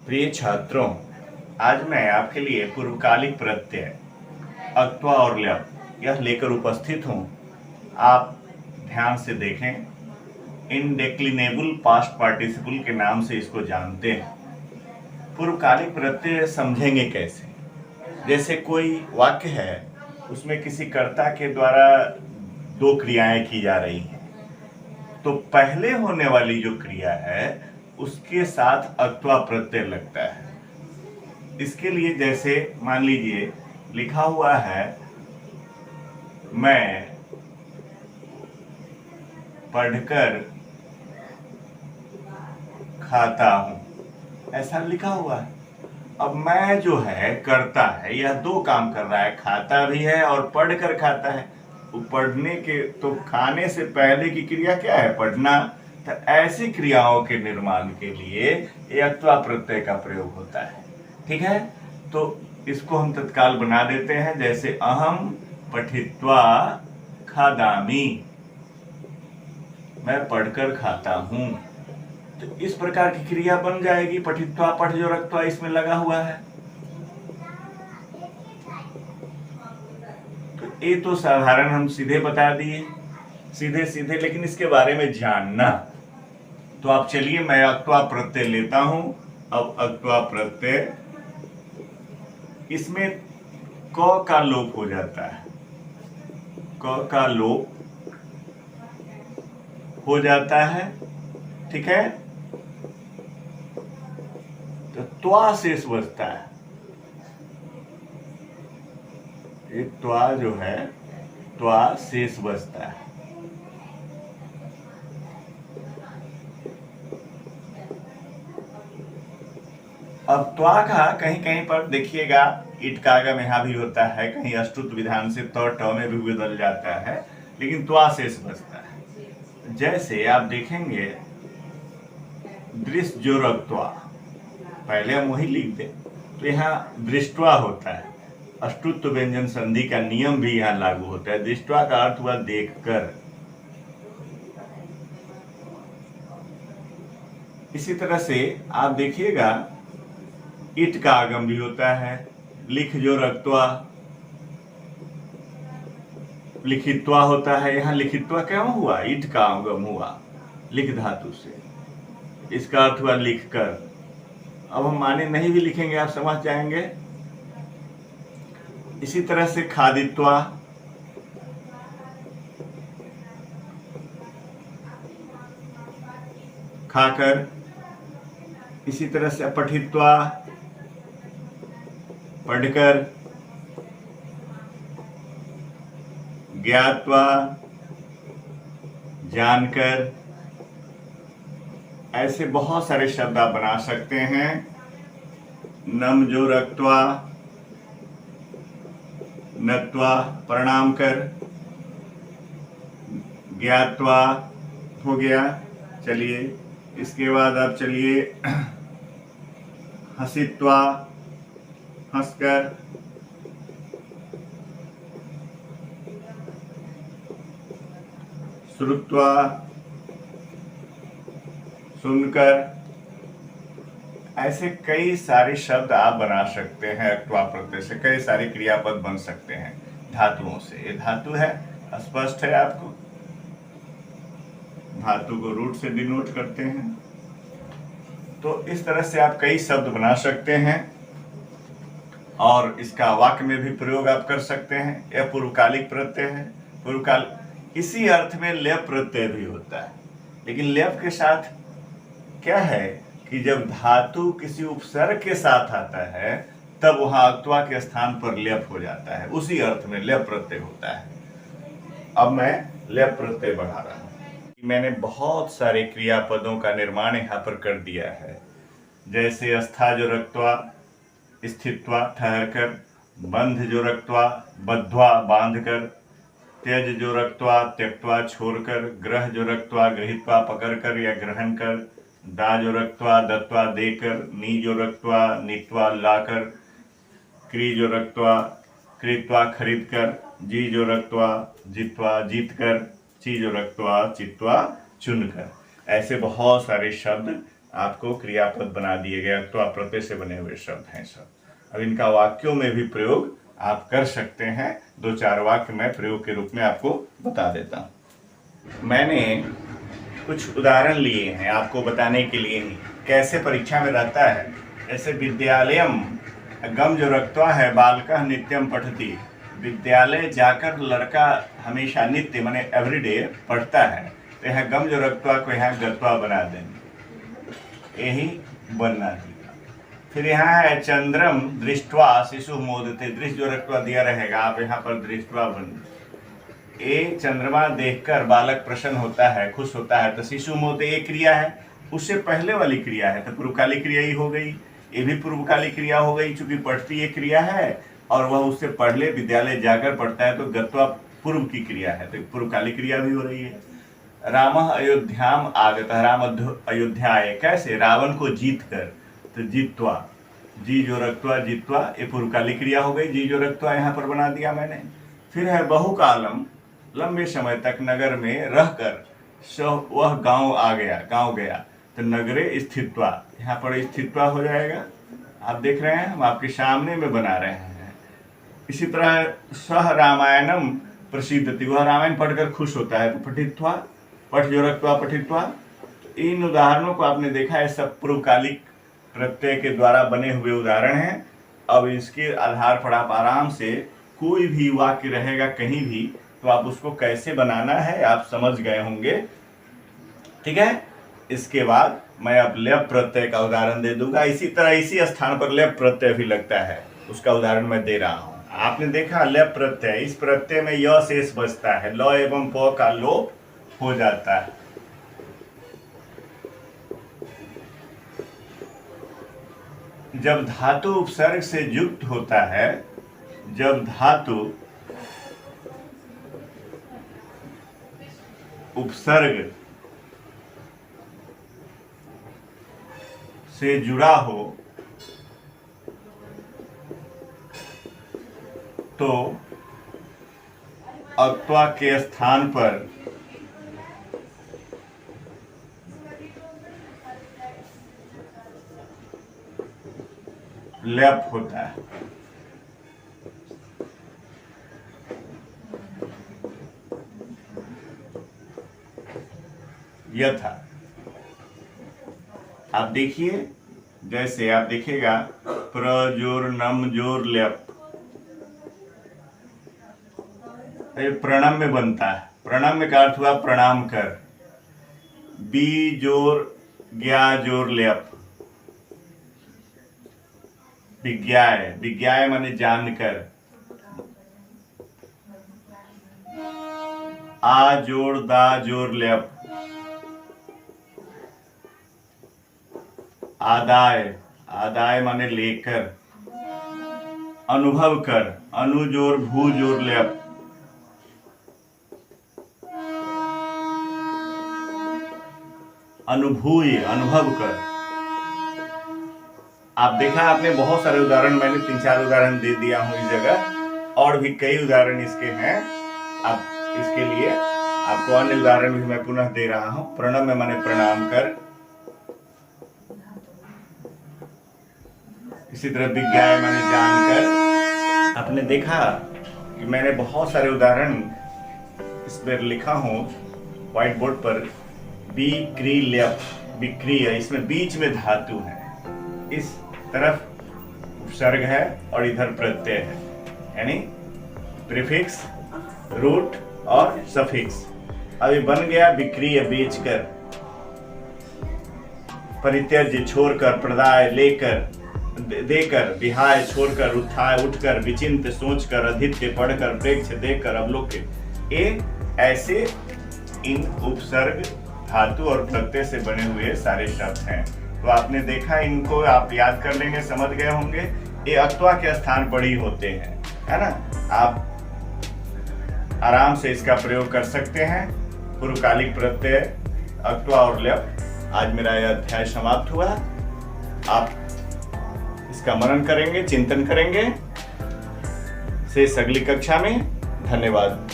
प्रिय छात्रों, आज मैं आपके लिए पूर्वकालिक प्रत्यय अक्त्वा और ल्यप यह लेकर उपस्थित हूँ। आप ध्यान से देखें। इनडेक्लिनेबल पास्ट पार्टिसिपल के नाम से इसको जानते हैं। पूर्वकालिक प्रत्यय समझेंगे कैसे? जैसे कोई वाक्य है, उसमें किसी कर्ता के द्वारा दो क्रियाएं की जा रही हैं, तो पहले होने वाली जो क्रिया है उसके साथ अक्त्वा प्रत्यय लगता है। इसके लिए जैसे मान लीजिए लिखा हुआ है, मैं पढ़कर खाता हूं, ऐसा लिखा हुआ है। अब मैं जो है करता है, यह दो काम कर रहा है, खाता भी है और पढ़कर खाता है। वो पढ़ने के तो खाने से पहले की क्रिया क्या है? पढ़ना। तो ऐसी क्रियाओं के निर्माण के लिए ये अक्त्वा प्रत्यय का प्रयोग होता है। ठीक है, तो इसको हम तत्काल बना देते हैं। जैसे अहम पठित्वा खादामी, मैं पढ़कर खाता हूं। तो इस प्रकार की क्रिया बन जाएगी। पठित्वा, पठ जो रक्त्वा इसमें लगा हुआ है। तो ये तो साधारण हम सीधे बता दिए, सीधे सीधे, लेकिन इसके बारे में जानना। तो आप चलिए, मैं अक्त्वा प्रत्यय लेता हूं। अब अक्त्वा प्रत्यय, इसमें क का लोप हो जाता है, क का लोप हो जाता है। ठीक है, तो त्वा शेष बचता है। एक त्वा जो है, त्वा शेष बचता है। अब त्वा का कहीं कहीं पर देखिएगा इट का आगम यहां भी होता है, कहीं अष्टुत विधान से त में भी बदल जाता है, लेकिन त्वा शेष बचता है। जैसे आप देखेंगे दृश्य जो रक्त्वा, पहले हम वही लिख दें, तो यहाँ दृष्टवा होता है। अष्टुत्व व्यंजन संधि का नियम भी यहाँ लागू होता है। दृष्टवा का अर्थ हुआ देखकर। इसी तरह से आप देखिएगा इट का आगम भी होता है। लिख जो रक्त्वा, लिखित्वा होता है। यहाँ लिखित्वा क्यों हुआ? इट का आगम हुआ लिख धातु से, इसका अर्थ हुआ लिखकर। अब हम माने नहीं भी लिखेंगे, आप समझ जाएंगे। इसी तरह से खादित्वा, खाकर। इसी तरह से पठित्वा, पढ़कर। ज्ञात्वा, जानकर। ऐसे बहुत सारे शब्द आप बना सकते हैं। नम जो रक्त्वा, नत्वा, प्रणाम कर। ज्ञात्वा हो गया। चलिए, इसके बाद आप चलिए हसित्वा, हंसकर। श्रुत्वा, सुनकर। ऐसे कई सारे शब्द आप बना सकते हैं। अक्त्वा प्रत्यय से कई सारे क्रियापद बन सकते हैं धातुओं से। ये धातु है, स्पष्ट है आपको। धातु को रूट से डिनोट करते हैं। तो इस तरह से आप कई शब्द बना सकते हैं और इसका वाक्य में भी प्रयोग आप कर सकते हैं। यह पूर्वकालिक प्रत्यय है। पूर्वकाल इसी अर्थ में लेप प्रत्यय भी होता है, लेकिन लेप के साथ क्या है कि जब धातु किसी उपसर्ग के साथ आता है तब वहां अक्त्वा के स्थान पर लेप हो जाता है। उसी अर्थ में लेप प्रत्यय होता है। अब मैं लेप प्रत्यय बढ़ा रहा हूं। मैंने बहुत सारे क्रियापदों का निर्माण यहाँ पर कर दिया है। जैसे स्था जो रक्त्वा, स्थित्वा ठहरकर। बंध जो रक्त्वा, बद्ध्वा बांधकर। त्यज जो रक्त्वा, त्यक्त्वा छोड़कर। ग्रह जो रक्त्वा, गृहीत्वा पकड़कर या ग्रहण कर। दा जो रक्त्वा, दत्वा देकर। नी जो रक्त्वा, नीत्वा लाकर। क्री जो रक्त्वा, कृत्वा खरीद कर। जी जो रक्त्वा, जित्वा जीत कर। ची जो रक्त्वा, चित्वा चुन कर। ऐसे बहुत सारे शब्द आपको क्रियापद बना दिए गए, अक्त्वा प्रत्यय से बने हुए शब्द हैं सब। अब इनका वाक्यों में भी प्रयोग आप कर सकते हैं। 2-4 वाक्य मैं प्रयोग के रूप में आपको बता देता हूँ। मैंने कुछ उदाहरण लिए हैं आपको बताने के लिए ही कैसे परीक्षा में रहता है। जैसे विद्यालयम, गम जो रक्त्वा है, बालकः नित्यम पठति, विद्यालय जाकर लड़का हमेशा नित्य माने एवरीडे पढ़ता है। तो यहाँ गम जो रक्त्वा को यहाँ गत्वा बना देंगे, यही बनना चाहिए। फिर यहाँ है चंद्रम दृष्ट्वा शिशु मोदते, दृष्ट जो रक्त्वा दिया रहेगा, आप यहाँ पर दृष्ट्वा बन, ये चंद्रमा देखकर बालक प्रसन्न होता है, खुश होता है। तो शिशु मोदते ये क्रिया है, उससे पहले वाली क्रिया है, तो पूर्वकालिक क्रिया ही हो गई। ये भी पूर्वकालिक क्रिया हो गई, चूंकि पढ़ती ये क्रिया है और वह उससे पहले विद्यालय जाकर पढ़ता है, तो गत्वा पूर्व की क्रिया है, तो पूर्वकालिक क्रिया भी हो रही है। रामः अयोध्याम आगतः, राम अयोध्या आए, कैसे? रावण को जीत कर, तो जीतवा, जी जो रक्त्वा जीतवा, ये पूर्वकालिक क्रिया हो गई। जी जो रक्त्वा यहाँ पर बना दिया मैंने। फिर है बहुकालम, लंबे समय तक नगर में रहकर, वह गांव आ गया, गांव गया, तो नगरे स्थित्वा, यहाँ पर स्थित्वा हो जाएगा। आप देख रहे हैं, हम आपके सामने में बना रहे हैं। इसी तरह सह रामायणम प्रसिद्धति, वह रामायण पढ़कर खुश होता है, तो पठित्वा, पठ जो रक्त्वा पठित्वा। इन उदाहरणों को आपने देखा है, सब पूर्वकालिक प्रत्यय के द्वारा बने हुए उदाहरण हैं। अब इसके आधार पर आप आराम से कोई भी वाक्य रहेगा कहीं भी, तो आप उसको कैसे बनाना है आप समझ गए होंगे। ठीक है, इसके बाद मैं अब लेप प्रत्यय का उदाहरण दे दूंगा। इसी तरह इसी स्थान पर लेप प्रत्यय भी लगता है, उसका उदाहरण मैं दे रहा हूं। आपने देखा लेप प्रत्यय, इस प्रत्यय में य शेष बचता है, ल एवं प का लोप हो जाता है। जब धातु उपसर्ग से युक्त होता है, जब धातु उपसर्ग से जुड़ा हो, तो अक्त्वा के स्थान पर लेप होता है। यथा, आप देखिए, जैसे आप देखिएगा प्रजोर नम जोर लेप, प्रणम में बनता है। प्रणम में का अर्थ हुआ प्रणाम कर। बी जोर ज्ञा जोर लेप, विज्ञाय, विज्ञाय माने जानकर। आ जोड़ दा जोर लेप, आदाय, आदाय माने लेकर। अनुभव कर, अनुजोर भू जोर लेप, अनुभूय, अनुभव कर। आप देखा आपने, बहुत सारे उदाहरण मैंने 3-4 उदाहरण दे दिया हूं इस जगह, और भी कई उदाहरण इसके हैं। आप इसके लिए आपको अन्य उदाहरण भी मैं पुनः दे रहा हूं। प्रणम में माने प्रणाम कर। इसी तरह विज्ञाय माने जानकर। आपने देखा कि मैंने बहुत सारे उदाहरण इस पर लिखा हूं व्हाइट बोर्ड पर। विक्री लेप, विक्रिय, इसमें बीच में धातु है, इस तरफ उपसर्ग है और इधर प्रत्यय है, यानी प्रीफिक्स, रूट और सफिक्स। अभी बन गया विक्रिय, बेचकर, परित्यज्य छोड़कर, प्रदाय लेकर, देकर, विहाय छोड़कर, उत्थाय उठकर, विचिंत सोचकर, अधित्य पढ़कर, प्रेक्ष देखकर, अवलोक्य। ये ऐसे इन उपसर्ग, धातु और प्रत्यय से बने हुए सारे शब्द हैं। तो आपने देखा, इनको आप याद कर लेंगे, समझ गए होंगे। ये अक्त्वा के स्थान पर ही होते हैं, है ना। आप आराम से इसका प्रयोग कर सकते हैं। पूर्वकालिक प्रत्यय, अक्त्वा और लेप। आज मेरा यह अध्याय समाप्त हुआ। आप इसका मनन करेंगे, चिंतन करेंगे। शेष अगली कक्षा में। धन्यवाद।